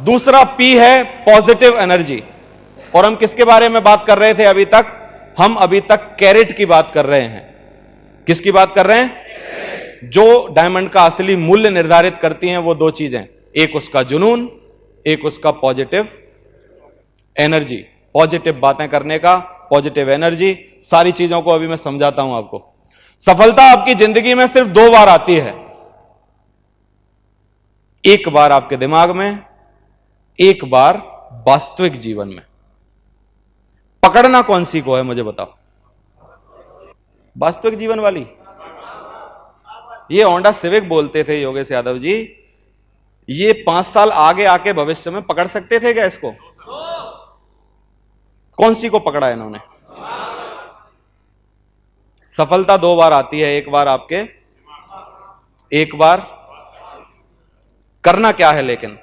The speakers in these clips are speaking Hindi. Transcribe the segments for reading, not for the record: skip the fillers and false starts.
दूसरा पी है पॉजिटिव एनर्जी। और हम किसके बारे में बात कर रहे थे अभी तक? हम अभी तक कैरेट की बात कर रहे हैं। किसकी बात कर रहे हैं? जो डायमंड का असली मूल्य निर्धारित करती हैं वो दो चीजें, एक उसका जुनून, एक उसका पॉजिटिव एनर्जी। पॉजिटिव बातें करने का, पॉजिटिव एनर्जी, सारी चीजों को अभी मैं समझाता हूं आपको। सफलता आपकी जिंदगी में सिर्फ दो बार आती है, एक बार आपके दिमाग में, एक बार वास्तविक जीवन में। पकड़ना कौन सी को है मुझे बताओ? वास्तविक जीवन वाली। ये होंडा सिविक बोलते थे योगेश यादव जी, ये 5 साल आगे आके भविष्य में पकड़ सकते थे क्या इसको? कौन सी को पकड़ा है इन्होंने? सफलता दो बार आती है, एक बार आपके, एक बार करना क्या है लेकिन?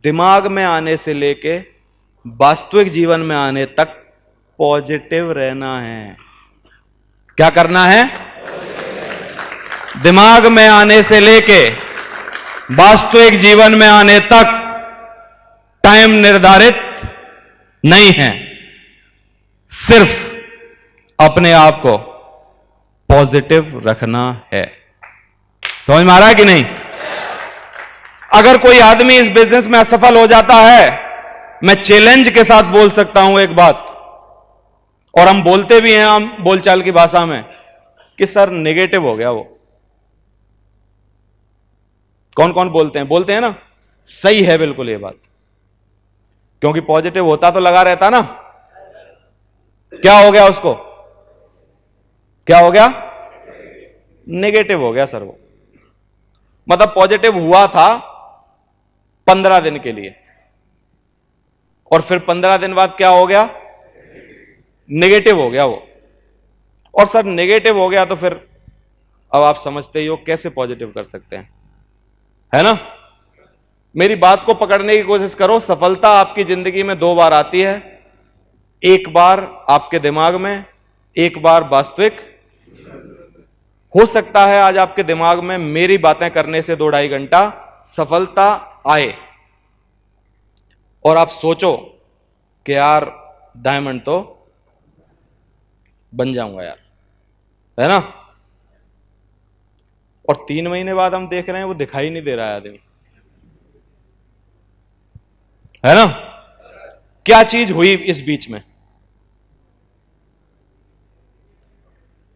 दिमाग में आने से लेके वास्तविक जीवन में आने तक पॉजिटिव रहना है। क्या करना है? दिमाग में आने से लेके वास्तविक जीवन में आने तक टाइम निर्धारित नहीं है, सिर्फ अपने आप को पॉजिटिव रखना है। समझ में आ रहा है कि नहीं? अगर कोई आदमी इस बिजनेस में असफल हो जाता है, मैं चैलेंज के साथ बोल सकता हूं एक बात, और हम बोलते भी हैं हम बोलचाल की भाषा में, कि सर नेगेटिव हो गया वो। कौन कौन बोलते हैं? बोलते हैं ना, सही है बिल्कुल ये बात, क्योंकि पॉजिटिव होता तो लगा रहता ना। क्या हो गया उसको? क्या हो गया? नेगेटिव हो गया सर वो। मतलब पॉजिटिव हुआ था 15 दिन के लिए, और फिर 15 दिन बाद क्या हो गया? नेगेटिव हो गया वो। और सर नेगेटिव हो गया तो फिर अब आप समझते ही हो कैसे पॉजिटिव कर सकते हैं, है ना? मेरी बात को पकड़ने की कोशिश करो। सफलता आपकी जिंदगी में दो बार आती है, एक बार आपके दिमाग में, एक बार वास्तविक। हो सकता है आज आपके दिमाग में मेरी बातें करने से 2-2.5 घंटा सफलता आए और आप सोचो कि यार डायमंड तो बन जाऊंगा यार, है ना? और 3 महीने बाद हम देख रहे हैं वो दिखाई नहीं दे रहा है आदमी, है ना? क्या चीज हुई इस बीच में?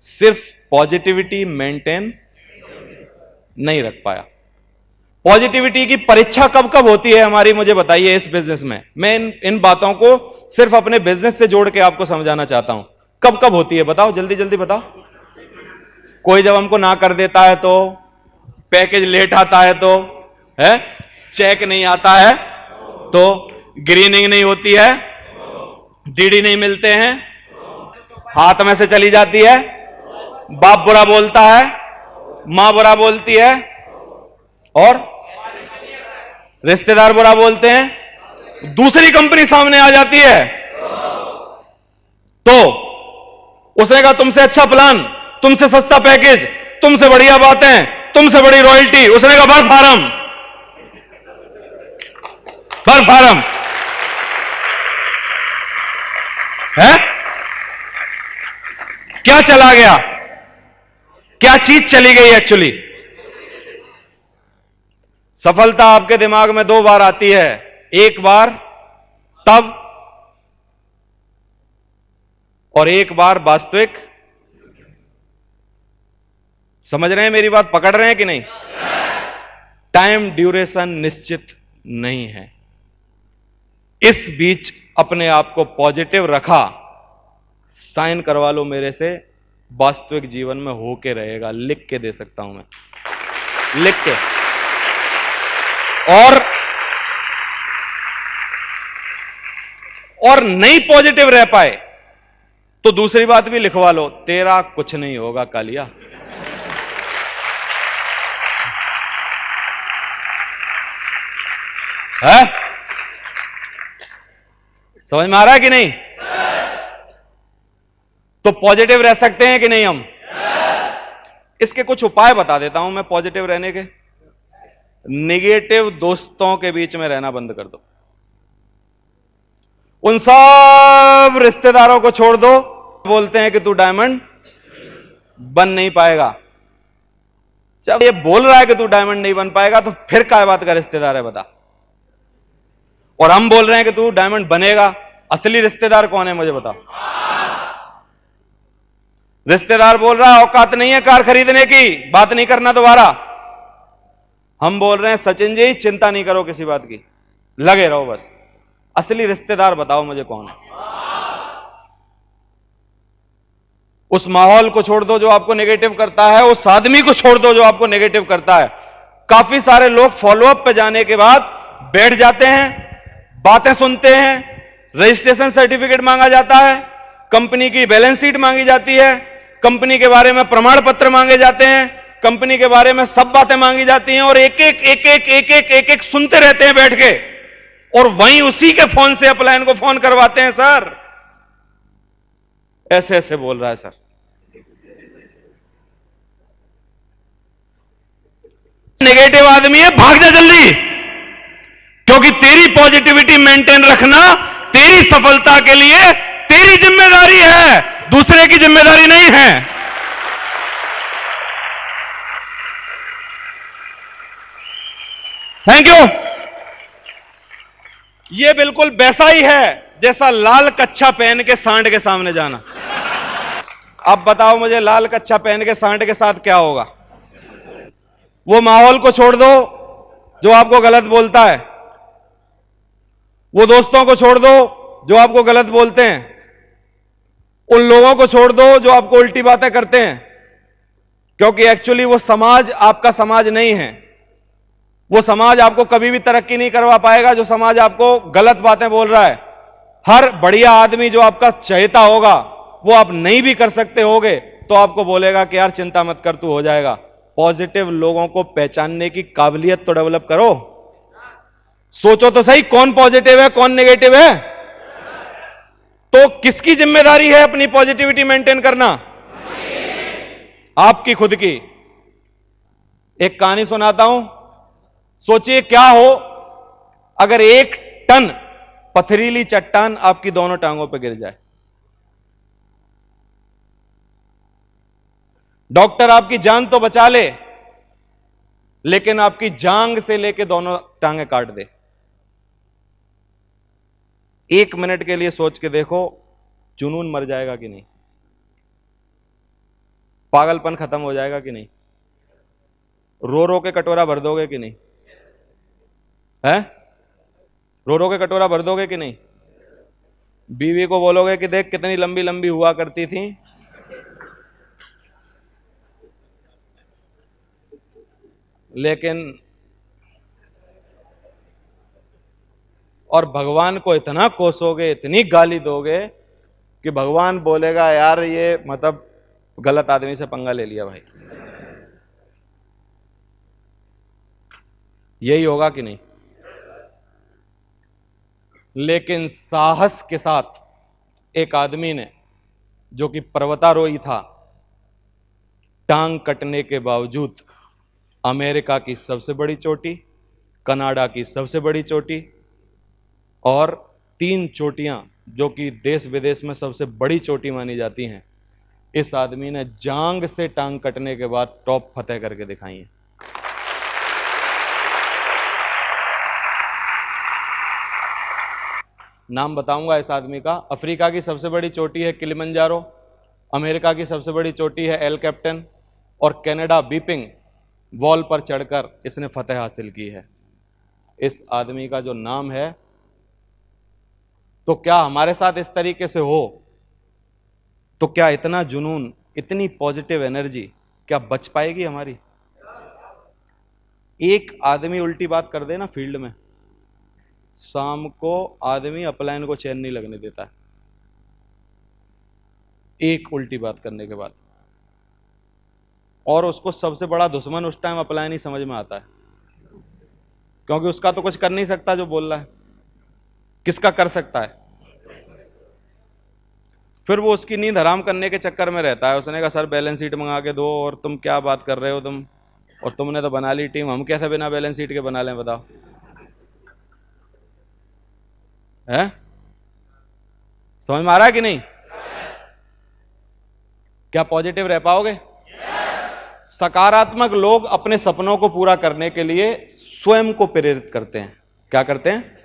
सिर्फ पॉजिटिविटी मेंटेन नहीं रख पाया। पॉजिटिविटी की परीक्षा कब कब होती है हमारी, मुझे बताइए इस बिजनेस में। मैं इन बातों को सिर्फ अपने बिजनेस से जोड़ के आपको समझाना चाहता हूं। कब कब होती है बताओ, जल्दी जल्दी बताओ। कोई जब हमको ना कर देता है तो, पैकेज लेट आता है तो, है, चेक नहीं आता है तो, ग्रीनिंग नहीं होती है, डीडी नहीं मिलते हैं, हाथ में से चली जाती है, बाप बुरा बोलता है, मां बुरा बोलती है, और रिश्तेदार बुरा बोलते हैं, दूसरी कंपनी सामने आ जाती है तो उसने कहा तुमसे अच्छा प्लान, तुमसे सस्ता पैकेज, तुमसे बढ़िया बातें, तुमसे बड़ी रॉयल्टी। उसने कहा भर फार्म, भर फार्म, है? क्या चला गया? क्या चीज चली गई एक्चुअली? सफलता आपके दिमाग में दो बार आती है, एक बार तब और एक बार वास्तविक। समझ रहे हैं मेरी बात? पकड़ रहे हैं कि नहीं? टाइम ड्यूरेशन निश्चित नहीं है। इस बीच अपने आप को पॉजिटिव रखा, साइन करवा लो मेरे से, वास्तविक जीवन में होके रहेगा। लिख के दे सकता हूं मैं, लिख के। और नहीं पॉजिटिव रह पाए तो दूसरी बात भी लिखवा लो, तेरा कुछ नहीं होगा कालिया। है? समझ में आ रहा है कि नहीं? तो पॉजिटिव रह सकते हैं कि नहीं हम? इसके कुछ उपाय बता देता हूं मैं पॉजिटिव रहने के। नेगेटिव दोस्तों के बीच में रहना बंद कर दो। उन सब रिश्तेदारों को छोड़ दो, बोलते हैं कि तू डायमंड बन नहीं पाएगा। जब ये बोल रहा है कि तू डायमंड नहीं बन पाएगा तो फिर क्या बात का रिश्तेदार है बता। और हम बोल रहे हैं कि तू डायमंड बनेगा, असली रिश्तेदार कौन है मुझे बताओ। रिश्तेदार बोल रहा है औकात नहीं है कार खरीदने की, बात नहीं करना दोबारा। हम बोल रहे हैं सचिन जी चिंता नहीं करो किसी बात की, लगे रहो बस। असली रिश्तेदार बताओ मुझे कौन है। उस माहौल को छोड़ दो जो आपको नेगेटिव करता है, उस आदमी को छोड़ दो जो आपको नेगेटिव करता है। काफी सारे लोग फॉलोअप पे जाने के बाद बैठ जाते हैं, बातें सुनते हैं, रजिस्ट्रेशन सर्टिफिकेट मांगा जाता है, कंपनी की बैलेंस शीट मांगी जाती है, कंपनी के बारे में प्रमाण पत्र मांगे जाते हैं, कंपनी के बारे में सब बातें मांगी जाती हैं, और एक एक सुनते रहते हैं बैठ के, और वहीं उसी के फोन से अपलाइन को फोन करवाते हैं। सर ऐसे ऐसे बोल रहा है सर। नेगेटिव आदमी है, भाग जा जल्दी, क्योंकि तेरी पॉजिटिविटी मेंटेन रखना तेरी सफलता के लिए तेरी जिम्मेदारी है, दूसरे की जिम्मेदारी नहीं है। Thank you. ये बिल्कुल वैसा ही है जैसा लाल कच्छा पहन के सांड के सामने जाना। अब बताओ मुझे लाल कच्छा पहन के सांड के साथ क्या होगा। वो माहौल को छोड़ दो जो आपको गलत बोलता है, वो दोस्तों को छोड़ दो जो आपको गलत बोलते हैं, उन लोगों को छोड़ दो जो आपको उल्टी बातें करते हैं, क्योंकि एक्चुअली वो समाज आपका समाज नहीं है। वो समाज आपको कभी भी तरक्की नहीं करवा पाएगा जो समाज आपको गलत बातें बोल रहा है। हर बढ़िया आदमी जो आपका चहेता होगा वो आप नहीं भी कर सकते होगे तो आपको बोलेगा कि यार चिंता मत कर, तू हो जाएगा। पॉजिटिव लोगों को पहचानने की काबिलियत तो डेवलप करो। सोचो तो सही, कौन पॉजिटिव है कौन नेगेटिव है। तो किसकी जिम्मेदारी है अपनी पॉजिटिविटी मेंटेन करना? आपकी खुद की। एक कहानी सुनाता हूं। सोचिए क्या हो अगर 1 टन पथरीली चट्टान आपकी दोनों टांगों पर गिर जाए। डॉक्टर आपकी जान तो बचा ले, लेकिन आपकी जांग से लेके दोनों टांगे काट दे। 1 मिनट के लिए सोच के देखो, जुनून मर जाएगा कि नहीं? पागलपन खत्म हो जाएगा कि नहीं? रो रो के कटोरा भर दोगे कि नहीं? है? रो रो के कटोरा भर दोगे कि नहीं? बीवी को बोलोगे कि देख कितनी लंबी लंबी हुआ करती थी, लेकिन और भगवान को इतना कोसोगे, इतनी गाली दोगे कि भगवान बोलेगा यार ये मतलब गलत आदमी से पंगा ले लिया भाई। यही होगा कि नहीं? लेकिन साहस के साथ एक आदमी ने, जो कि पर्वतारोही था, टांग कटने के बावजूद अमेरिका की सबसे बड़ी चोटी, कनाडा की सबसे बड़ी चोटी और 3 चोटियां जो कि देश विदेश में सबसे बड़ी चोटी मानी जाती हैं, इस आदमी ने जांग से टांग कटने के बाद टॉप फतेह करके दिखाई है। नाम बताऊंगा इस आदमी का। अफ्रीका की सबसे बड़ी चोटी है किलिमंजारो, अमेरिका की सबसे बड़ी चोटी है एल कैप्टन, और कनाडा बीपिंग वॉल पर चढ़कर इसने फतेह हासिल की है। इस आदमी का जो नाम है, तो क्या हमारे साथ इस तरीके से हो तो क्या इतना जुनून, इतनी पॉजिटिव एनर्जी क्या बच पाएगी हमारी? एक आदमी उल्टी बात कर देना फील्ड में, शाम को आदमी अपलाइन को चैन नहीं लगने देता है, एक उल्टी बात करने के बाद। और उसको सबसे बड़ा दुश्मन उस टाइम अपलाइन ही समझ में आता है, क्योंकि उसका तो कुछ कर नहीं सकता जो बोल रहा है, किसका कर सकता है? फिर वो उसकी नींद हराम करने के चक्कर में रहता है। उसने कहा सर बैलेंस शीट मंगा के दो, और तुम क्या बात कर रहे हो तुम, और तुमने तो बना ली टीम, हम कैसे बिना बैलेंस शीट के बना लें बताओ? है समझ में आ रहा है कि नहीं? क्या पॉजिटिव रह पाओगे? सकारात्मक लोग अपने सपनों को पूरा करने के लिए स्वयं को प्रेरित करते हैं। क्या करते हैं?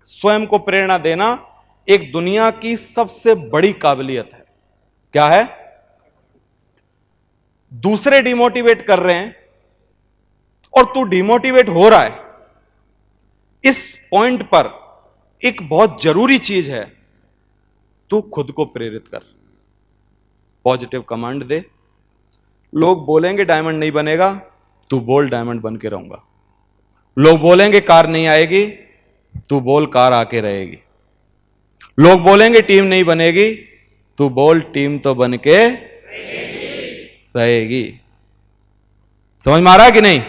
स्वयं को प्रेरणा देना एक दुनिया की सबसे बड़ी काबिलियत है। क्या है? दूसरे डिमोटिवेट कर रहे हैं और तू डिमोटिवेट हो रहा है, इस पॉइंट पर एक बहुत जरूरी चीज है, तू खुद को प्रेरित कर, पॉजिटिव कमांड दे। लोग बोलेंगे डायमंड नहीं बनेगा, तू बोल डायमंड बन के रहूंगा। लोग बोलेंगे कार नहीं आएगी, तू बोल कार आके रहेगी। लोग बोलेंगे टीम नहीं बनेगी, तू बोल टीम तो बन के रहेगी। समझ में आ रहा है कि नहीं?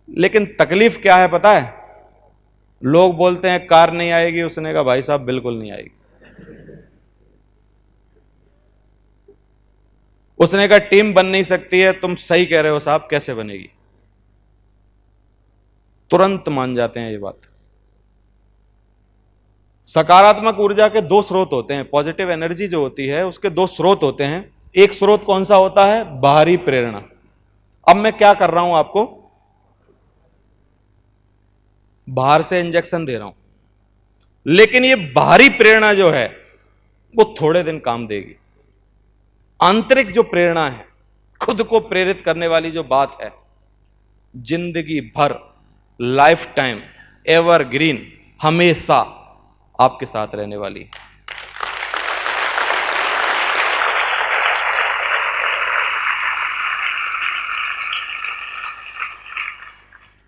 लेकिन तकलीफ क्या है पता है? लोग बोलते हैं कार नहीं आएगी, उसने कहा भाई साहब बिल्कुल नहीं आएगी। उसने कहा टीम बन नहीं सकती है, तुम सही कह रहे हो साहब, कैसे बनेगी? तुरंत मान जाते हैं ये बात। सकारात्मक ऊर्जा के दो स्रोत होते हैं। पॉजिटिव एनर्जी जो होती है उसके दो स्रोत होते हैं। एक स्रोत कौन सा होता है? बाहरी प्रेरणा। अब मैं क्या कर रहा हूं, आपको बाहर से इंजेक्शन दे रहा हूं, लेकिन ये बाहरी प्रेरणा जो है वो थोड़े दिन काम देगी। आंतरिक जो प्रेरणा है, खुद को प्रेरित करने वाली जो बात है, जिंदगी भर, लाइफ टाइम, एवरग्रीन, हमेशा आपके साथ रहने वाली है।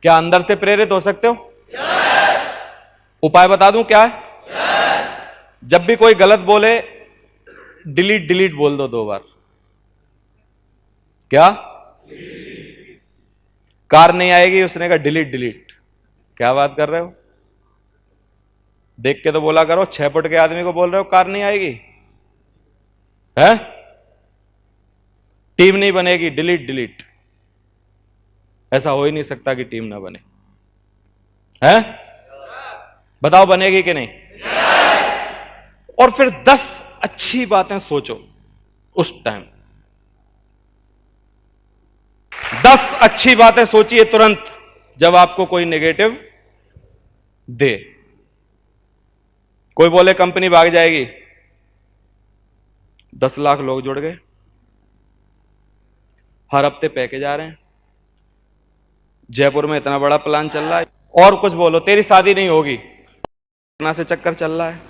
क्या अंदर से प्रेरित हो सकते हो? उपाय बता दूं क्या है? जब भी कोई गलत बोले, डिलीट डिलीट बोल दो 2 बार। क्या? कार नहीं आएगी, उसने कहा डिलीट डिलीट। क्या बात कर रहे हो? देख के तो बोला करो, 6 फुट के आदमी को बोल रहे हो कार नहीं आएगी है? टीम नहीं बनेगी, डिलीट डिलीट। ऐसा हो ही नहीं सकता कि टीम ना बने, है? बताओ बनेगी कि नहीं? और फिर 10 अच्छी बातें सोचो उस टाइम। 10 अच्छी बातें सोचिए तुरंत जब आपको कोई नेगेटिव दे। कोई बोले कंपनी भाग जाएगी, 10 लाख लोग जुड़ गए, हर हफ्ते पैकेज आ रहे हैं, जयपुर में इतना बड़ा प्लान चल रहा है, और कुछ बोलो तेरी शादी नहीं होगी, पटना से चक्कर चल रहा है।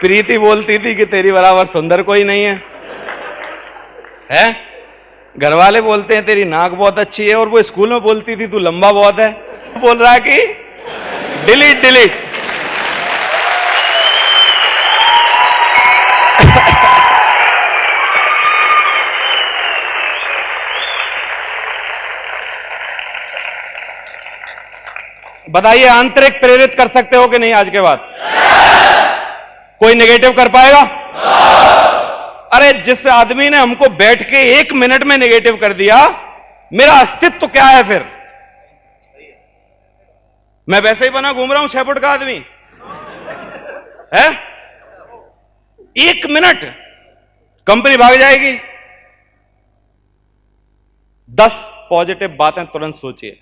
प्रीति बोलती थी कि तेरी बराबर सुंदर कोई नहीं है, है? घर वाले बोलते हैं तेरी नाक बहुत अच्छी है, और वो स्कूल में बोलती थी तू लंबा बहुत है। बोल रहा है कि डिलीट डिलीट। बताइए आंतरिक प्रेरित कर सकते हो कि नहीं? आज के बाद कोई नेगेटिव कर पाएगा? अरे जिस आदमी ने हमको बैठ के 1 मिनट में नेगेटिव कर दिया, मेरा अस्तित्व तो क्या है फिर? मैं वैसे ही बना घूम रहा हूं 6 फुट का आदमी, है? 1 मिनट कंपनी भाग जाएगी। 10 पॉजिटिव बातें तुरंत सोचिए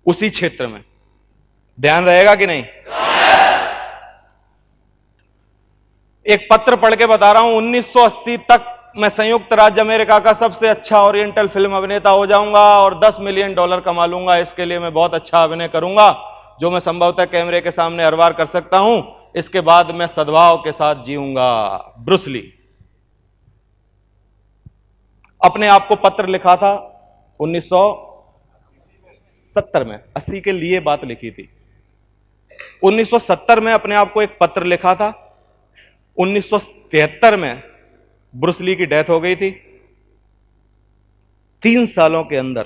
उसी क्षेत्र में, ध्यान रहेगा कि नहीं? एक पत्र पढ़ के बता रहा हूं, 1980 तक मैं संयुक्त राज्य अमेरिका का सबसे अच्छा ओरिएंटल फिल्म अभिनेता हो जाऊंगा और $10 मिलियन कमा लूंगा। इसके लिए मैं बहुत अच्छा अभिनय करूंगा जो मैं संभवतः कैमरे के सामने हर बार कर सकता हूं। इसके बाद मैं सद्भाव के साथ जीऊंगा। ब्रूस ली अपने आप को पत्र लिखा था 1970 में, 80 के लिए बात लिखी थी। 1970 में अपने आप को एक पत्र लिखा था। 1973 में ब्रूस ली की डेथ हो गई थी। 3 सालों के अंदर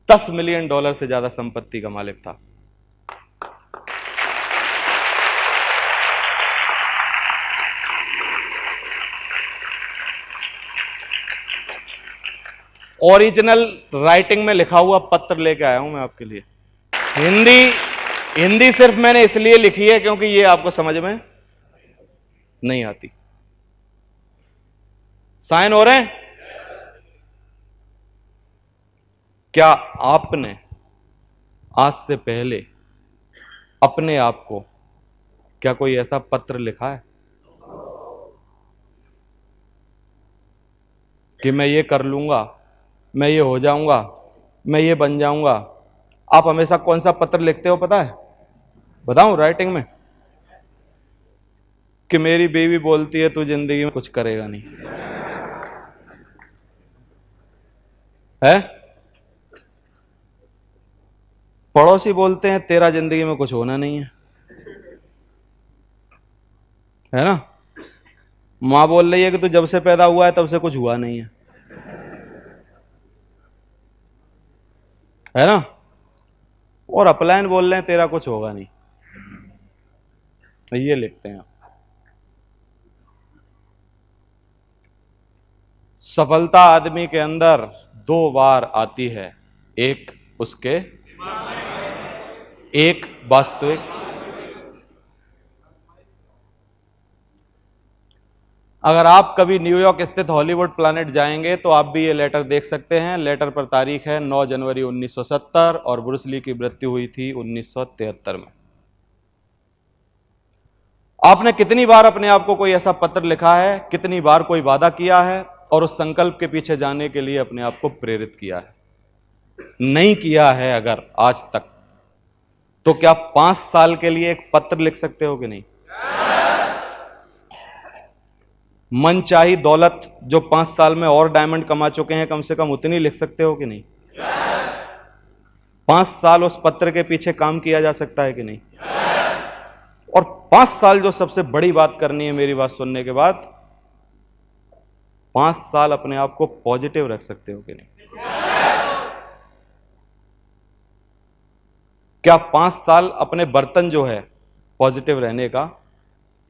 $10 मिलियन से ज्यादा संपत्ति का मालिक था। ओरिजिनल राइटिंग में लिखा हुआ पत्र लेके आया हूं मैं आपके लिए। हिंदी सिर्फ मैंने इसलिए लिखी है क्योंकि ये आपको समझ में नहीं आती। साइन हो रहे हैं? क्या आपने आज से पहले अपने आप को क्या कोई ऐसा पत्र लिखा है कि मैं ये कर लूंगा, मैं ये हो जाऊंगा, मैं ये बन जाऊंगा? आप हमेशा कौन सा पत्र लिखते हो पता है? बताऊं राइटिंग में कि मेरी बीवी बोलती है तू जिंदगी में कुछ करेगा नहीं है, पड़ोसी बोलते हैं तेरा जिंदगी में कुछ होना नहीं है ना, मां बोल रही है कि तू जब से पैदा हुआ है तब से कुछ हुआ नहीं है ना, और अपलायन बोल रहे हैं तेरा कुछ होगा नहीं। ये लिखते हैं। सफलता आदमी के अंदर दो बार आती है, एक उसके एक वास्तविक। अगर आप कभी न्यूयॉर्क स्थित हॉलीवुड प्लैनेट जाएंगे तो आप भी ये लेटर देख सकते हैं। लेटर पर तारीख है 9 जनवरी 1970 और ब्रूस ली की मृत्यु हुई थी 1973 में। आपने कितनी बार अपने आप को कोई ऐसा पत्र लिखा है, कितनी बार कोई वादा किया है और उस संकल्प के पीछे जाने के लिए अपने आप को प्रेरित किया है? नहीं किया है अगर आज तक, तो क्या 5 साल के लिए एक पत्र लिख सकते हो कि नहीं? मनचाही दौलत जो 5 साल में और डायमंड कमा चुके हैं, कम से कम उतनी लिख सकते हो कि नहीं? 5 साल उस पत्र के पीछे काम किया जा सकता है कि नहीं? और 5 साल जो सबसे बड़ी बात करनी है मेरी बात सुनने के बाद, 5 साल अपने आप को पॉजिटिव रख सकते हो कि नहीं? क्या 5 साल अपने बर्तन जो है पॉजिटिव रहने का,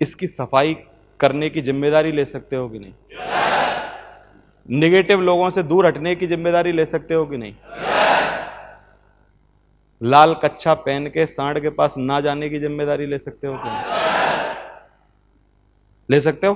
इसकी सफाई करने की जिम्मेदारी ले सकते हो कि नहीं? नेगेटिव लोगों से दूर हटने की जिम्मेदारी ले सकते हो कि नहीं? लाल कच्छा पहन के सांड के पास ना जाने की जिम्मेदारी ले सकते हो कि नहीं? ले सकते हो?